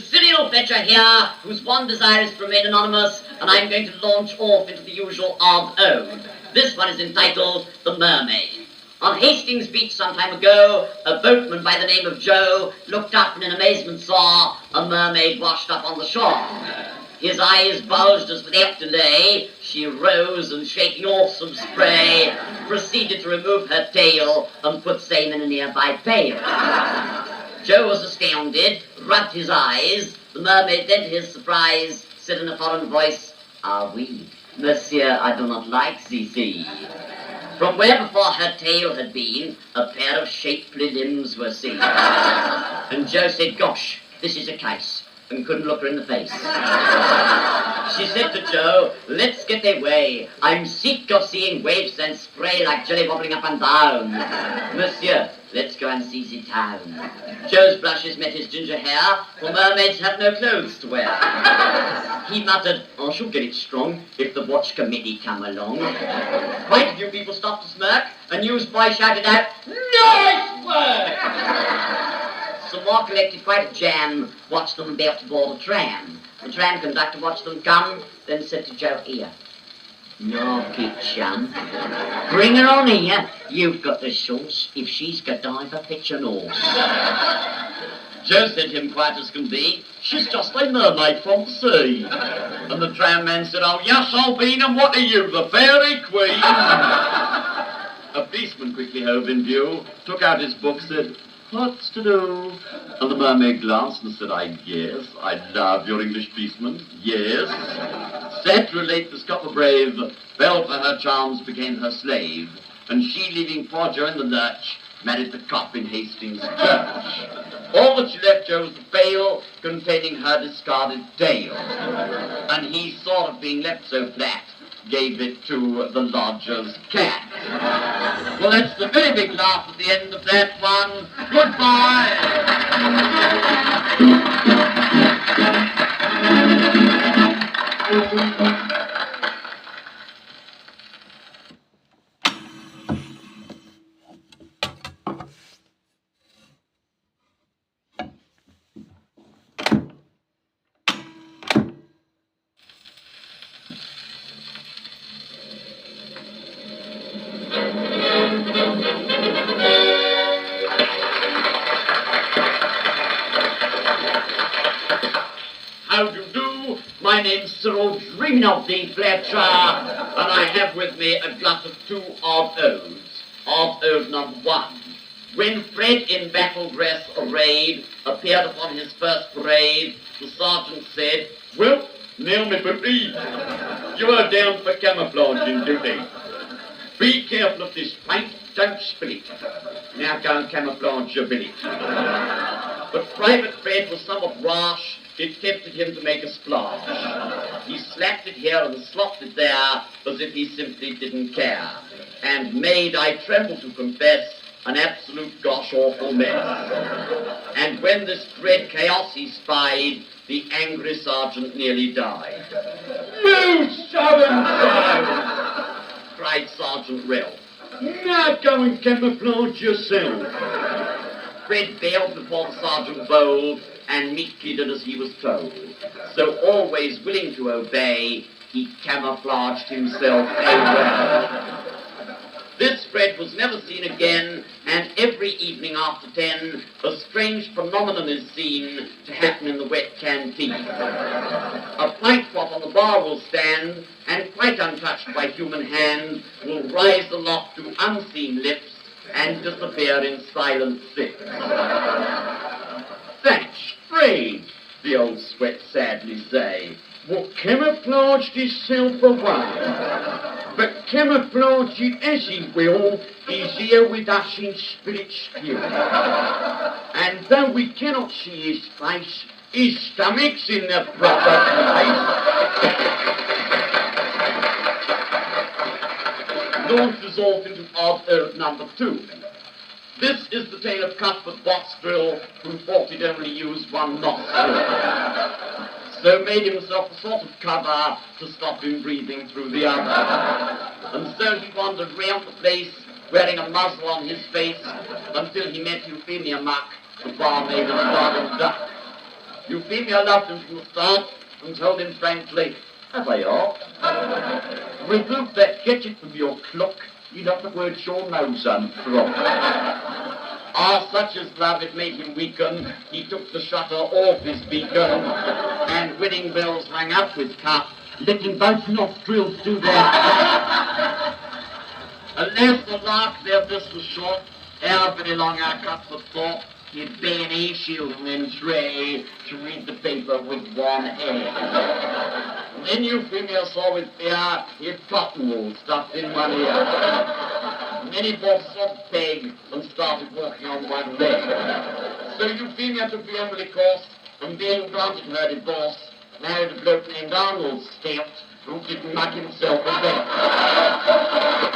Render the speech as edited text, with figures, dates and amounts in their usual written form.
Cyril Fletcher here, whose one desire is to remain anonymous, and I'm going to launch off into the usual odd ode. This one is entitled The Mermaid. On Hastings Beach some time ago, a boatman by the name of Joe looked up and in amazement saw a mermaid washed up on the shore. His eyes bulged as without delay she rose and shaking off some spray, proceeded to remove her tail and put same in a nearby pail. Joe was astounded, rubbed his eyes. The mermaid then to his surprise said in a foreign voice, "Ah oui, monsieur, I do not like the sea." From where before her tail had been, a pair of shapely limbs were seen. And Joe said, "Gosh, this is a case," and couldn't look her in the face. She said to Joe, "Let's get away. I'm sick of seeing waves and spray like jelly wobbling up and down. Monsieur, let's go and see the town." Joe's blushes met his ginger hair, for mermaids have no clothes to wear. He muttered, "I shall get it strong if the watch committee come along." Quite a few people stopped to smirk, a newsboy shouted out, "Nice work!" Some more collected quite a jam, watched them about to board a tram. The tram conductor watched them come, then said to Joe, "Here, knock it, chum. Bring her on here. You've got the sauce. If she's Godiva, pitch an horse." Joe said to him, quiet as can be, "She's just a mermaid from the sea." And the tram man said, "Oh yes, I've been, and what are you, the fairy queen?" A policeman quickly hove in view, took out his book, said, "What's to do?" And the mermaid glanced and said, "I guess, I love your English policeman, yes." Sad to relate, this copper brave fell for her charms, became her slave, and she, leaving poor Joe in the lurch, married the cop in Hastings Church. All that she left Joe was the pail containing her discarded tail, and he, sort of being left so flat, gave it to the lodger's cat. Well, that's the very big laugh at the end of that one. Goodbye! How do you do? My name's Cyril Fletcher, and I have with me a glut of two odd odes. Odd ode number one. When Fred in battle dress arrayed appeared upon his first parade, the sergeant said, "Well, now me booty, you are down for camouflaging duty. Be careful of this paint, don't spill it. Now go and camouflage your billet." But Private Fred was somewhat rash. It tempted him to make a splash. He slapped it here and slopped it there as if he simply didn't care, and made, I tremble to confess, an absolute gosh-awful mess. And when this dread chaos he spied, the angry sergeant nearly died. "You so-and-so!" cried Sergeant Ralph. "Now go and camouflage yourself." Fred bailed before the sergeant bold, and meekly did as he was told. So always willing to obey, he camouflaged himself well. This Fred was never seen again, and every evening after 10, a strange phenomenon is seen to happen in the wet canteen. A pint pot on the bar will stand, and quite untouched by human hand, will rise aloft to unseen lips and disappear in silent sips. "That's strange," the old sweat sadly say. "What camouflaged himself away. But camouflage it as he will, he's here with us in spirit still. And though we cannot see his face, his stomach's in the proper place." Launches off into odd ode number two. This is the tale of Cuthbert bostril, who thought he'd only use one nostril, so made himself a sort of cover to stop him breathing through the other. And so he wandered round the place, wearing a muzzle on his face, until he met Euphemia Muck, the barmaid of the Garden Duck. Euphemia loved him from the start and told him frankly, "As I are. Remove that gadget from your clock, you'd have to work your nose on from." Ah, such as love, it made him weaken. He took the shutter off his beacon, and winning bells rang out with cup, letting both nostrils do their Alas, the lark there just was short, ere very long our Cuthbert thought he'd been a shield and then tray to read the paper with one eye. Then Euphemia saw with fear he'd buttonhole stuffed in one ear. Then he bought a soft peg and started walking on one leg. So Euphemia took the Emily course, and being granted her divorce, married a bloke named Arnold Stout, who didn't muck himself a bit.